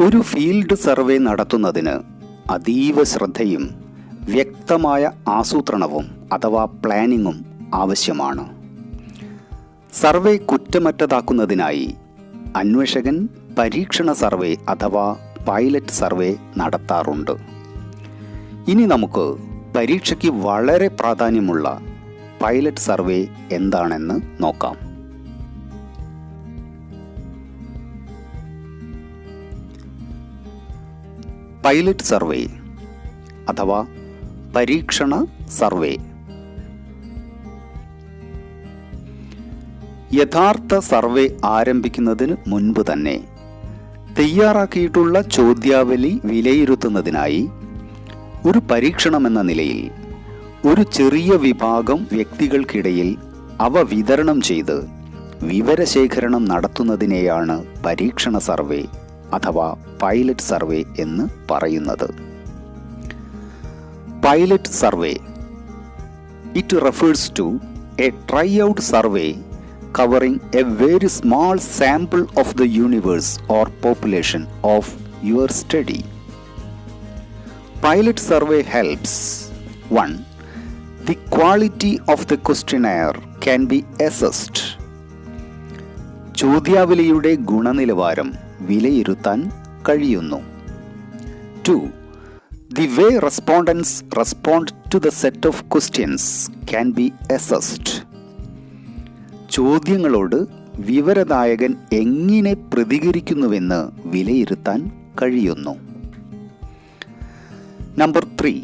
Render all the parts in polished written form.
ഒരു field survey നടത്തുന്നതിന് അതീവ ശ്രദ്ധയും വ്യക്തമായ ആസൂത്രണവും അഥവാ പ്ലാനിങ്ങും ആവശ്യമാണ്. സർവേ കുറ്റമറ്റതാക്കുന്നതിനായി അന്വേഷകൻ പരീക്ഷണ സർവേ അഥവാ പൈലറ്റ് സർവേ നടത്താറുണ്ട്. ഇനി നമുക്ക് പരീക്ഷയ്ക്ക് വളരെ പ്രാധാന്യമുള്ള പൈലറ്റ് സർവേ എന്താണെന്ന് നോക്കാം. പൈലറ്റ് സർവേ അഥവാ പരീക്ഷണ സർവേ യഥാർത്ഥ സർവേ ആരംഭിക്കുന്നതിന് മുൻപ് തന്നെ തയ്യാറാക്കിയിട്ടുള്ള ചോദ്യാവലി വിലയിരുത്തുന്നതിനായി ഒരു പരീക്ഷണമെന്ന നിലയിൽ ഒരു ചെറിയ വിഭാഗം വ്യക്തികൾക്കിടയിൽ അവ വിതരണം ചെയ്ത് വിവരശേഖരണം നടത്തുന്നതിനെയാണ് പരീക്ഷണ സർവേ അഥവാ പൈലറ്റ് സർവേ എന്ന് പറയുന്നത്. Pilot survey it refers to a try out survey covering a very small sample of the universe or population of your study. Pilot survey helps 1. The quality of the questionnaire can be assessed. ചോദ്യാവലിയുടെ ഗുണനിലവാരം വിലയിരുത്താൻ കഴിയുന്നു. 2. The way respondents respond to the set of questions can be assessed. ചോദ്യങ്ങളോട് വിവരദായകൻ എങ്ങനെ പ്രതികരിക്കുന്നുവെന്ന് വിലയിരുത്താൻ കഴിയുന്നു. Number 3.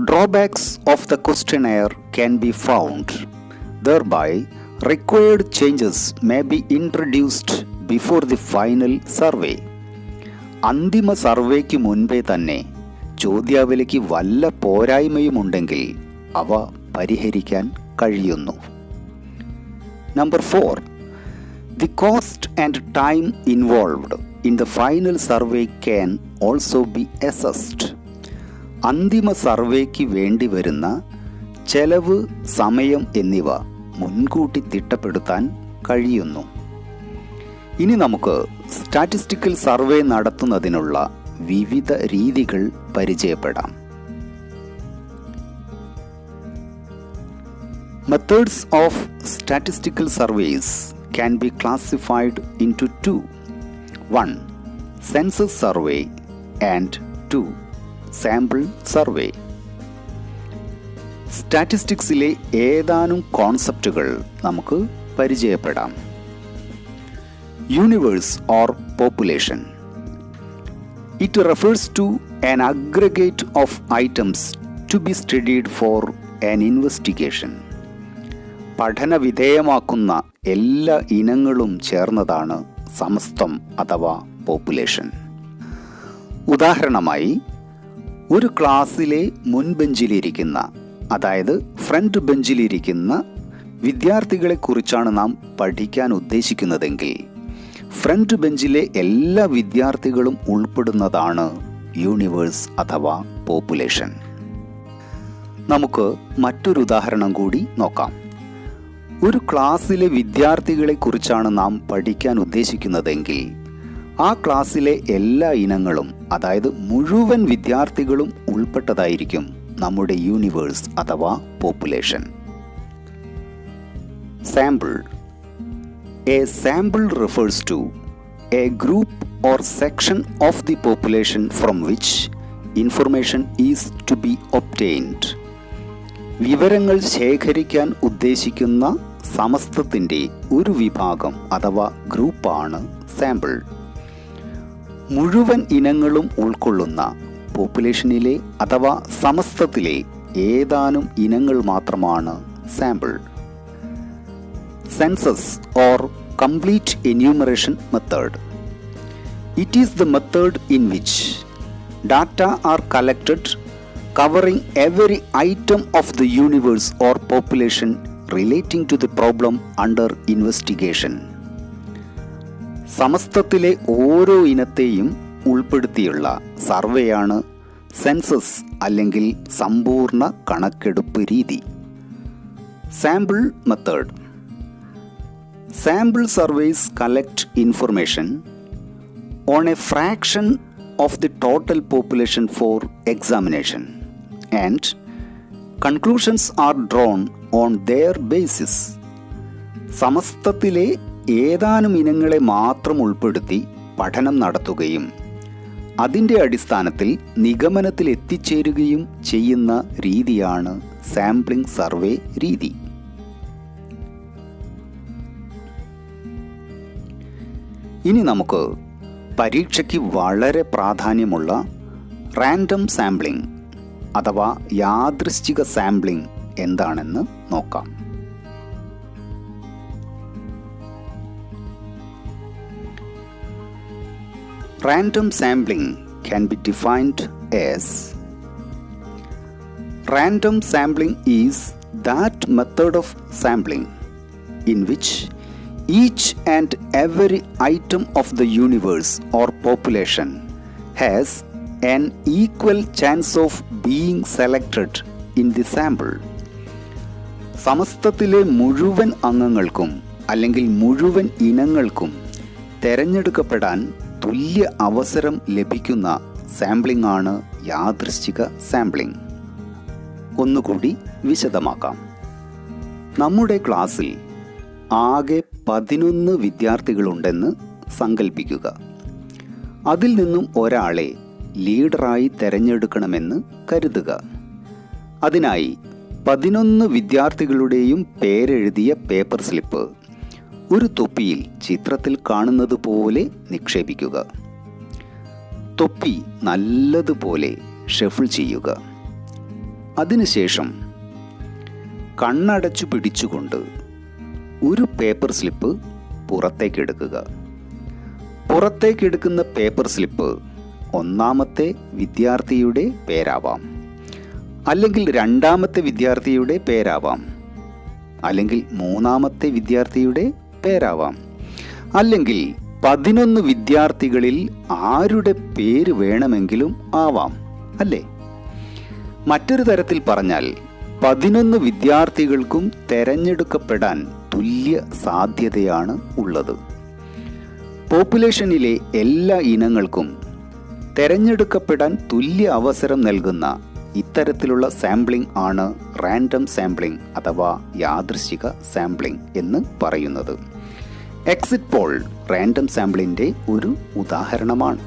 Drawbacks of the questionnaire can be found. Thereby, required changes may be introduced before the final survey. അന്തിമ സർവേക്ക് മുൻപേ തന്നെ ചോദ്യാവലിക്ക് വല്ല പോരായ്മയുമുണ്ടെങ്കിൽ അവ പരിഹരിക്കാൻ കഴിയുന്നു. Number 4. The cost and time involved in the final survey can also be assessed. അന്തിമ സർവേക്ക് വേണ്ടി വരുന്ന ചെലവ്, സമയം എന്നിവ മുൻകൂട്ടി തിട്ടപ്പെടുത്താൻ കഴിയുന്നു. ഇനി നമുക്ക് സ്റ്റാറ്റിസ്റ്റിക്കൽ സർവേ നടത്തുന്നതിനുള്ള വിവിധ രീതികൾ പരിചയപ്പെടാം. Methods of statistical surveys can be classified into 2. 1. Census survey and 2. Sample survey. സ്റ്റാറ്റിസ്റ്റിക്സിലെ ഏതാനും കോൺസെപ്റ്റുകൾ നമുക്ക് പരിചയപ്പെടാം. Universe or population. It refers to an aggregate of items to be studied for an investigation. പഠന വിധേയമാക്കുന്ന എല്ലാ ഇനങ്ങളും ചേർന്നതാണ് സമസ്തം അഥവാ പോപ്പുലേഷൻ. ഉദാഹരണമായി, ഒരു ക്ലാസ്സിലെ മുൻബെഞ്ചിലിരിക്കുന്ന, അതായത് ഫ്രണ്ട് ബെഞ്ചിലിരിക്കുന്ന വിദ്യാർത്ഥികളെക്കുറിച്ചാണ് നാം പഠിക്കാൻ ഉദ്ദേശിക്കുന്നതെങ്കിൽ ഫ്രണ്ട് ബെഞ്ചിലെ എല്ലാ വിദ്യാർത്ഥികളും ഉൾപ്പെടുന്നതാണ് യൂണിവേഴ്സ് അഥവാ പോപ്പുലേഷൻ. നമുക്ക് മറ്റൊരു ഉദാഹരണം കൂടി നോക്കാം. ഒരു ക്ലാസ്സിലെ വിദ്യാർത്ഥികളെ കുറിച്ചാണ് നാം പഠിക്കാൻ ഉദ്ദേശിക്കുന്നതെങ്കിൽ ആ ക്ലാസ്സിലെ എല്ലാ ഇനങ്ങളും, അതായത് മുഴുവൻ വിദ്യാർത്ഥികളും ഉൾപ്പെട്ടതായിരിക്കും നമ്മുടെ യൂണിവേഴ്സ് അഥവാ population. Sample. A sample refers to a group or section of the population from which information is to be obtained. വിവരങ്ങൾ ശേഖരിക്കാൻ ഉദ്ദേശിക്കുന്ന സമസ്തത്തിൻ്റെ ഒരു വിഭാഗം അഥവാ ഗ്രൂപ്പാണ് സാമ്പിൾ. മുഴുവൻ ഇനങ്ങളും ഉൾക്കൊള്ളുന്ന പോപ്പുലേഷനിലെ അഥവാ സമസ്തത്തിലെ ഏതാനും ഇനങ്ങൾ മാത്രമാണ് sample. Census or complete enumeration method. It is the method in which data are collected covering every item of the universe or population relating to the problem under investigation. സമസ്തത്തിലെ ഓരോ ഇനത്തെയും ഉൾപ്പെടുത്തിയുള്ള സർവേയാണ് സെൻസസ് അല്ലെങ്കിൽ സമ്പൂർണ്ണ കണക്കെടുപ്പ് രീതി. Sample method. Sample surveys collect information on a fraction of the total population for examination, and conclusions are drawn on their basis. സമസ്തത്തിലെ ഏതാനും ഇനങ്ങളെ മാത്രം ഉൾപ്പെടുത്തി പഠനം നടത്തുകയും അതിൻ്റെ അടിസ്ഥാനത്തിൽ നിഗമനത്തിൽ എത്തിച്ചേരുകയും ചെയ്യുന്ന രീതിയാണ് സാമ്പിളിംഗ് സർവേ രീതി. ഇനി നമുക്ക് പരീക്ഷയ്ക്ക് വളരെ പ്രാധാന്യമുള്ള റാൻഡം സാമ്പിളിംഗ് അഥവാ യാദൃശ്ചിക സാമ്പിളിംഗ് എന്താണെന്ന് നോക്കാം. Random sampling can be defined as: random sampling is that method of sampling in which each and every item of the universe or population has an equal chance of being selected in the sample. സമസ്തത്തിലെ മുഴുവൻ അംഗങ്ങൾക്കും അല്ലെങ്കിൽ മുഴുവൻ ഇനങ്ങൾക്കും തിരഞ്ഞെടുക്കപ്പെടാൻ തുല്യ അവസരം ലഭിക്കുന്ന sampling ആണ് യാദൃശ്ചിക sampling. ഒന്നുകൂടി വിശദമാക്കാം. നമ്മുടെ ക്ലാസ്സിൽ ആകെ 11 വിദ്യാർത്ഥികളുണ്ടെന്ന് സങ്കല്പിക്കുക. അതിൽ നിന്നും ഒരാളെ ലീഡറായി തിരഞ്ഞെടുക്കണമെന്ന് കരുതുക. അതിനായി 11 വിദ്യാർത്ഥികളുടെയും പേരെഴുതിയ പേപ്പർ സ്ലിപ്പ് ഒരു തൊപ്പിയിൽ ചിത്രത്തിൽ കാണുന്നത് പോലെ നിക്ഷേപിക്കുക. തൊപ്പി നല്ലതുപോലെ ഷഫിൾ ചെയ്യുക. അതിനുശേഷം കണ്ണടച്ചു പിടിച്ചുകൊണ്ട് ഒരു പേപ്പർ സ്ലിപ്പ് പുറത്തേക്കെടുക്കുക. പുറത്തേക്കെടുക്കുന്ന പേപ്പർ സ്ലിപ്പ് ഒന്നാമത്തെ വിദ്യാർത്ഥിയുടെ പേരാവാം, അല്ലെങ്കിൽ രണ്ടാമത്തെ വിദ്യാർത്ഥിയുടെ പേരാവാം, അല്ലെങ്കിൽ മൂന്നാമത്തെ വിദ്യാർത്ഥിയുടെ പേരാവാം, അല്ലെങ്കിൽ 11 വിദ്യാർത്ഥികളിൽ ആരുടെ പേര് വേണമെങ്കിലും ആവാം, അല്ലേ? മറ്റൊരു തരത്തിൽ പറഞ്ഞാൽ 11 വിദ്യാർത്ഥികൾക്കും തെരഞ്ഞെടുക്കപ്പെടാൻ തുല്യ സാധ്യതയാണ് ഉള്ളത്. പോപ്പുലേഷനിലെ എല്ലാ ഇനങ്ങൾക്കും തെരഞ്ഞെടുക്കപ്പെടാൻ തുല്യ അവസരം നൽകുന്ന ഇത്തരത്തിലുള്ള സാമ്പിളിംഗ് ആണ് റാൻഡം സാമ്പിളിംഗ് അഥവാ യാദൃശ്ചിക സാമ്പിളിംഗ് എന്ന് പറയുന്നത്. എക്സിറ്റ് പോൾ റാൻഡം സാമ്പിളിൻ്റെ ഒരു ഉദാഹരണമാണ്.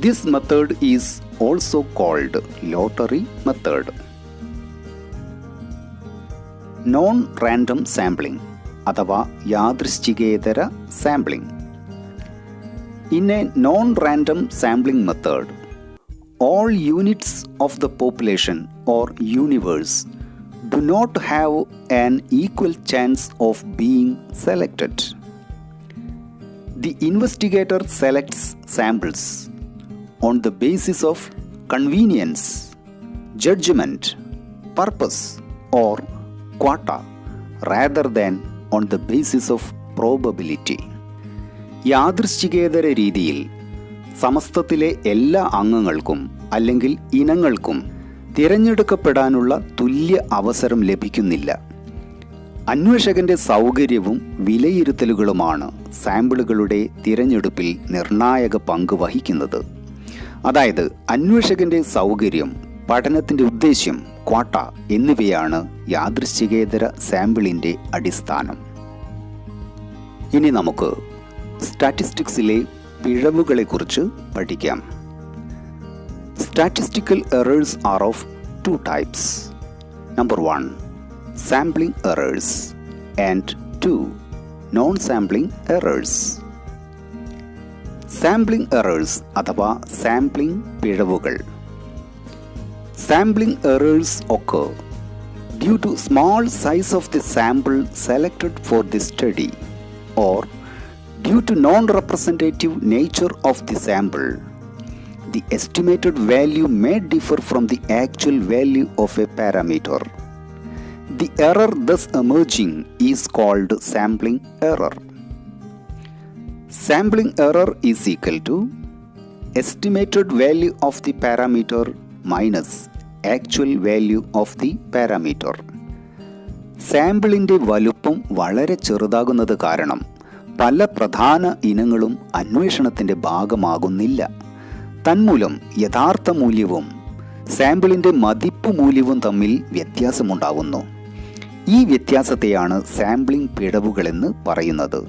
This method is also called lottery method. Non random sampling അഥവാ യാദൃശ്ചികേതര sampling. In a non random sampling method, all units of the population or universe do not have an equal chance of being selected. The investigator selects samples on the basis of convenience, judgment, purpose, or quota rather than on the basis of probability. യാദൃശ്ചികേതര രീതിയിൽ സമസ്തത്തിലെ എല്ലാ അംഗങ്ങൾക്കും അല്ലെങ്കിൽ ഇനങ്ങൾക്കും തിരഞ്ഞെടുക്കപ്പെടാനുള്ള തുല്യ അവസരം ലഭിക്കുന്നില്ല. അന്വേഷകന്റെ സൗകര്യവും വിലയിരുത്തലുകളുമാണ് സാമ്പിളുകളുടെ തിരഞ്ഞെടുപ്പിൽ നിർണായക പങ്ക് വഹിക്കുന്നത്. അതായത് അന്വേഷകന്റെ സൗകര്യം, പഠനത്തിന്റെ ഉദ്ദേശ്യം, ക്വാട്ട എന്നിവയാണ് യാദൃശ്ചികേതര സാമ്പിളിന്റെ അടിസ്ഥാനം. ഇനി നമുക്ക് സ്റ്റാറ്റിസ്റ്റിക്സിലെ പിഴവുകളെക്കുറിച്ച് പഠിക്കാം. Statistical errors are of two types. Number 1, sampling errors, and 2, non-sampling errors. Sampling errors അഥവാ സാമ്പിളിംഗ് പിഴവുകൾ. Sampling errors occur due to small size of the sample selected for the study or due to non-representative nature of the sample. The estimated value may differ from the actual value of a parameter. The error thus emerging is called sampling error. Sampling error is equal to estimated value of the parameter minus actual value of the parameter. സാമ്പിളിൻ്റെ വലുപ്പം വളരെ ചെറുതാകുന്നത് കാരണം പല പ്രധാന ഇനങ്ങളും അന്വേഷണത്തിൻ്റെ ഭാഗമാകുന്നില്ല. തന്മൂലം യഥാർത്ഥ മൂല്യവും സാമ്പിളിൻ്റെ മതിപ്പ് മൂല്യവും തമ്മിൽ വ്യത്യാസമുണ്ടാകുന്നു. ഈ വ്യത്യാസത്തെയാണ് സാമ്പിളിംഗ് പിഴവുകളെന്ന് പറയുന്നത്.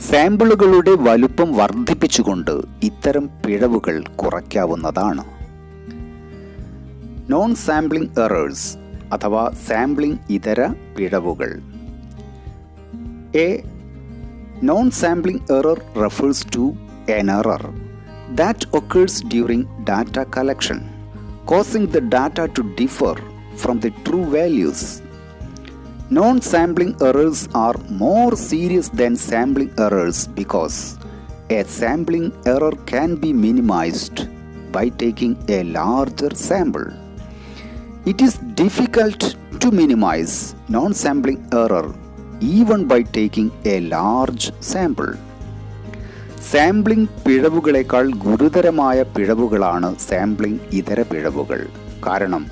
സാമ്പിളുകളുടെ വലുപ്പം വർദ്ധിപ്പിച്ചുകൊണ്ട് ഇത്തരം പിഴവുകൾ കുറയ്ക്കാവുന്നതാണ്. നോൺ സാമ്പിളിംഗ് എറേഴ്സ് അഥവാ സാമ്പിളിംഗ് ഇതര പിഴവുകൾ. A non-sampling error refers to an error that occurs during data collection, causing the data to differ from the true values. Non-sampling errors are more serious than sampling errors because a sampling error can be minimized by taking a larger sample. It is difficult to minimize non-sampling error even by taking a large sample. Sampling പിഴവുകളേക്കാൾ ഗുരുതരമായ പിഴവുകളാണ് sampling ഇതര പിഴവുകൾ. കാരണം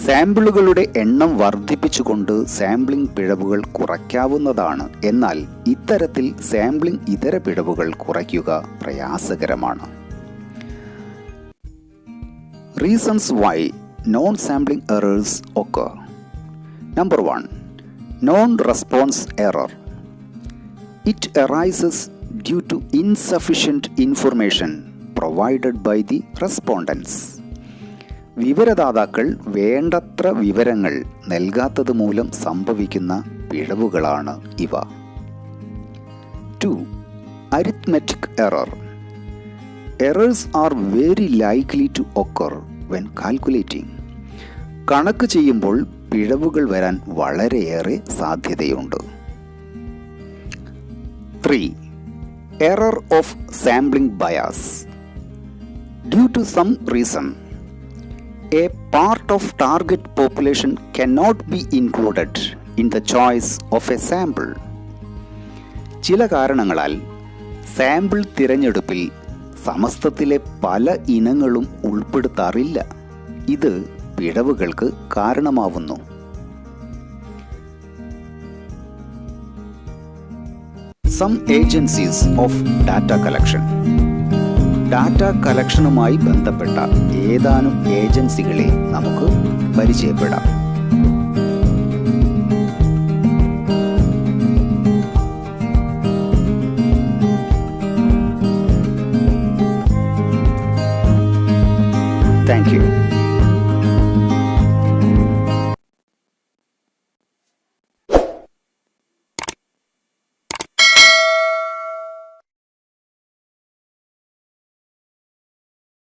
സാമ്പിളുകളുടെ എണ്ണം വർദ്ധിപ്പിച്ചുകൊണ്ട് sampling പിഴവുകൾ കുറയ്ക്കാവുന്നതാണ്. എന്നാൽ ഇത്തരത്തിൽ സാമ്പിളിംഗ് ഇതര പിഴവുകൾ കുറയ്ക്കുക പ്രയാസകരമാണ്. Reasons why non-sampling errors occur. Number 1. Non-response error. It arises due to insufficient information provided by the respondents. വിവരദാതാക്കൾ വേണ്ടത്ര വിവരങ്ങൾ നൽകാത്തത് മൂലം സംഭവിക്കുന്ന പിഴവുകളാണ് ഇവ. 2. Arithmetic error. Errors are very likely to occur when calculating. കണക്ക് ചെയ്യുമ്പോൾ പിഴവുകൾ വരാൻ വളരെയേറെ സാധ്യതയുണ്ട്. 3. Error of sampling bias. Due to some reason, a part of target population cannot be included in the choice of a sample. ചില കാരണങ്ങളാൽ sample തിരഞ്ഞെടുപ്പിൽ സമസ്തത്തിലെ പല ഇനങ്ങളും ഉൾപ്പെടുത്താറില്ല. ഇത് പിഴവുകൾക്ക് കാരണമാവുന്നു. Some agencies of data collection. Data കളക്ഷനുമായി ബന്ധപ്പെട്ട ഏതാനും ഏജൻസികളെ നമുക്ക് പരിചയപ്പെടാം. Thank you.